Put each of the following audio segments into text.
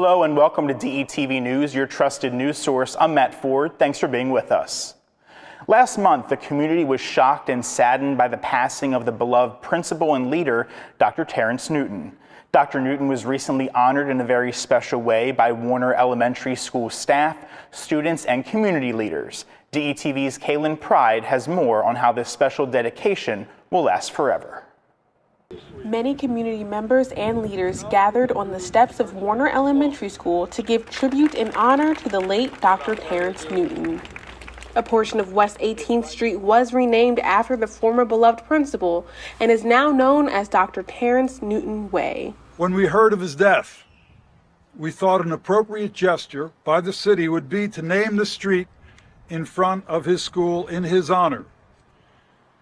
Hello and welcome to DETV News, your trusted news source. I'm Matt Ford. Thanks for being with us. Last month, the community was shocked and saddened by the passing of the beloved principal and leader, Dr. Terence Newton. Dr. Newton was recently honored in a very special way by Warner Elementary School staff, students, and community leaders. DETV's Kaylin Pride has more on how this special dedication will last forever. Many community members and leaders gathered on the steps of Warner Elementary School to give tribute and honor to the late Dr. Terence Newton. A portion of West 18th Street was renamed after the former beloved principal and is now known as Dr. Terence Newton Way. When we heard of his death, we thought an appropriate gesture by the city would be to name the street in front of his school in his honor,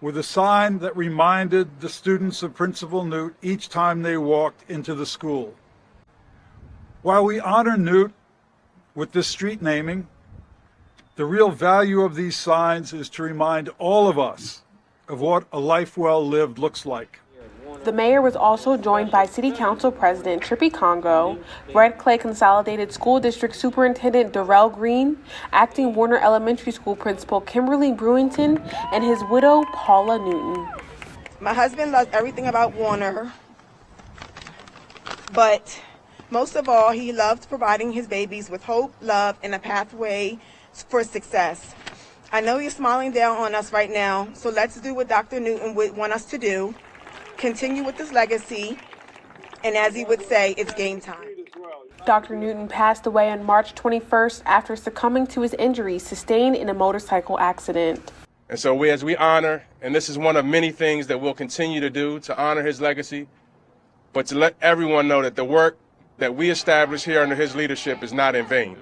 with a sign that reminded the students of Principal Newt each time they walked into the school. While we honor Newt with this street naming, the real value of these signs is to remind all of us of what a life well lived looks like. The mayor was also joined by City Council President Trippy Congo, Red Clay Consolidated School District Superintendent Darrell Green, Acting Warner Elementary School Principal Kimberly Brewington, and his widow Paula Newton. My husband loves everything about Warner, but most of all, he loved providing his babies with hope, love, and a pathway for success. I know you're smiling down on us right now, so let's do what Dr. Newton would want us to do. Continue with his legacy, and as he would say, it's game time. Dr. Newton passed away on March 21st after succumbing to his injuries sustained in a motorcycle accident. And so as we honor, and this is one of many things that we'll continue to do to honor his legacy, but to let everyone know that the work that we established here under his leadership is not in vain.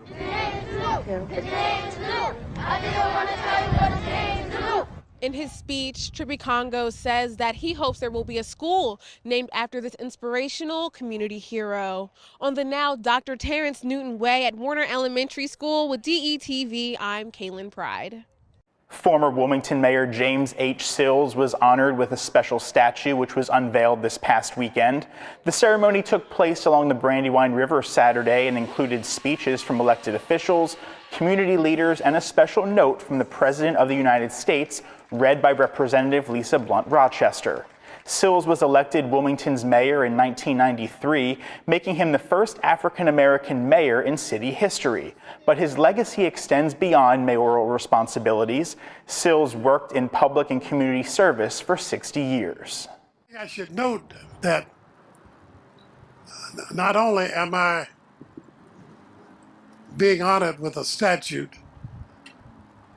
In his speech, Trippy Congo says that he hopes there will be a school named after this inspirational community hero. On the now Dr. Terence Newton Way at Warner Elementary School with DETV, I'm Kaylin Pride. Former Wilmington Mayor James H. Sills was honored with a special statue which was unveiled this past weekend. The ceremony took place along the Brandywine River Saturday and included speeches from elected officials, community leaders, and a special note from the President of the United States, read by Representative Lisa Blunt Rochester. Sills was elected Wilmington's mayor in 1993, making him the first African-American mayor in city history. But his legacy extends beyond mayoral responsibilities. Sills worked in public and community service for 60 years. I should note that not only am I being honored with a statue,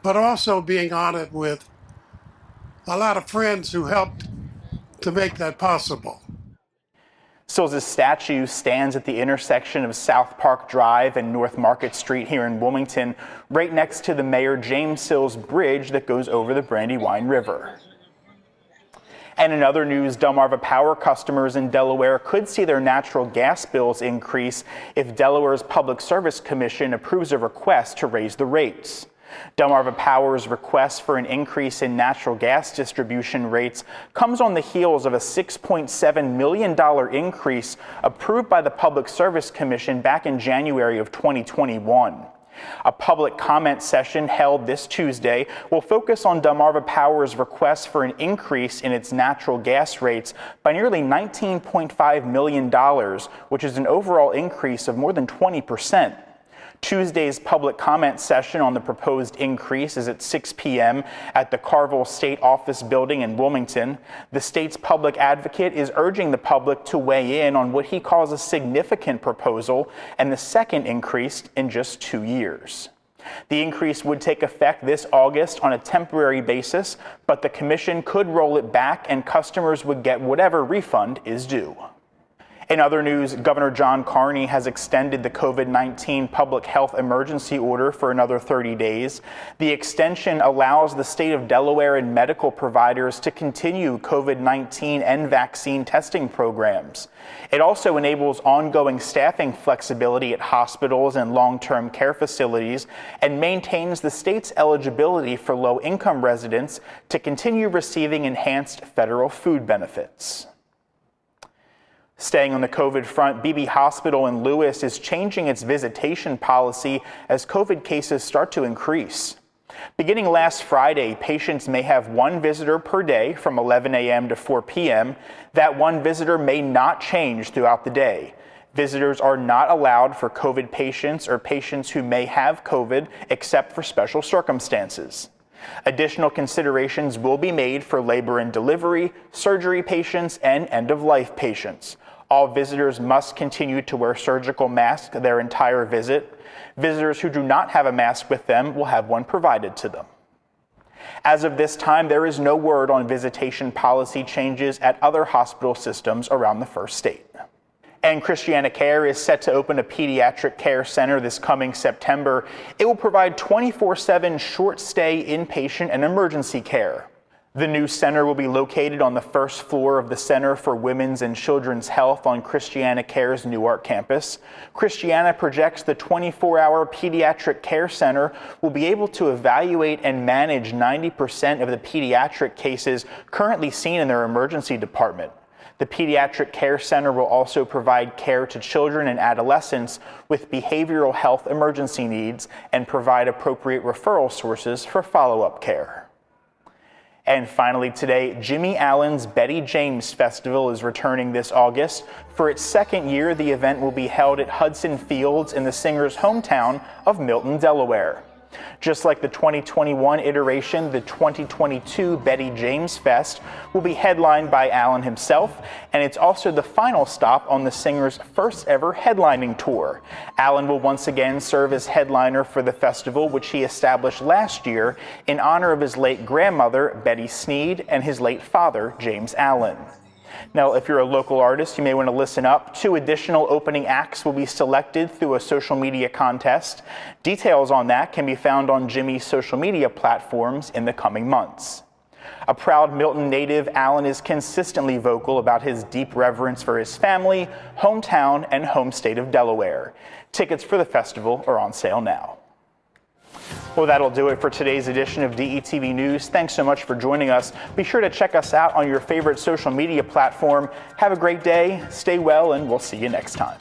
but also being honored with a lot of friends who helped to make that possible. Sills' statue stands at the intersection of South Park Drive and North Market Street here in Wilmington, right next to the Mayor James Sills Bridge that goes over the Brandywine River. And in other news, Delmarva Power customers in Delaware could see their natural gas bills increase if Delaware's Public Service Commission approves a request to raise the rates. Delmarva Power's request for an increase in natural gas distribution rates comes on the heels of a $6.7 million increase approved by the Public Service Commission back in January of 2021. A public comment session held this Tuesday will focus on Delmarva Power's request for an increase in its natural gas rates by nearly $19.5 million, which is an overall increase of more than 20%. Tuesday's public comment session on the proposed increase is at 6 p.m. at the Carville State Office Building in Wilmington. The state's public advocate is urging the public to weigh in on what he calls a significant proposal and the second increase in just 2 years. The increase would take effect this August on a temporary basis, but the commission could roll it back and customers would get whatever refund is due. In other news, Governor John Carney has extended the COVID-19 public health emergency order for another 30 days. The extension allows the state of Delaware and medical providers to continue COVID-19 and vaccine testing programs. It also enables ongoing staffing flexibility at hospitals and long-term care facilities and maintains the state's eligibility for low-income residents to continue receiving enhanced federal food benefits. Staying on the COVID front, Beebe Hospital in Lewis is changing its visitation policy as COVID cases start to increase. Beginning last Friday, patients may have one visitor per day from 11 a.m. to 4 p.m. That one visitor may not change throughout the day. Visitors are not allowed for COVID patients or patients who may have COVID except for special circumstances. Additional considerations will be made for labor and delivery, surgery patients, and end-of-life patients. All visitors must continue to wear surgical masks their entire visit. Visitors who do not have a mask with them will have one provided to them. As of this time, there is no word on visitation policy changes at other hospital systems around the first state. And Christiana Care is set to open a pediatric care center this coming September. It will provide 24/7 short-stay inpatient and emergency care. The new center will be located on the first floor of the Center for Women's and Children's Health on Christiana Care's Newark campus. Christiana projects the 24-hour pediatric care center will be able to evaluate and manage 90% of the pediatric cases currently seen in their emergency department. The Pediatric Care Center will also provide care to children and adolescents with behavioral health emergency needs and provide appropriate referral sources for follow-up care. And finally today, Jimmy Allen's Betty James Festival is returning this August. For its second year, the event will be held at Hudson Fields in the singer's hometown of Milton, Delaware. Just like the 2021 iteration, the 2022 Betty James Fest will be headlined by Allen himself, and it's also the final stop on the singer's first ever headlining tour. Allen will once again serve as headliner for the festival, which he established last year in honor of his late grandmother, Betty Sneed, and his late father, James Allen. Now, if you're a local artist, you may want to listen up. 2 additional opening acts will be selected through a social media contest. Details on that can be found on Jimmy's social media platforms in the coming months. A proud Milton native, Allen is consistently vocal about his deep reverence for his family, hometown, and home state of Delaware. Tickets for the festival are on sale now. Well, that'll do it for today's edition of DETV News. Thanks so much for joining us. Be sure to check us out on your favorite social media platform. Have a great day, stay well, and we'll see you next time.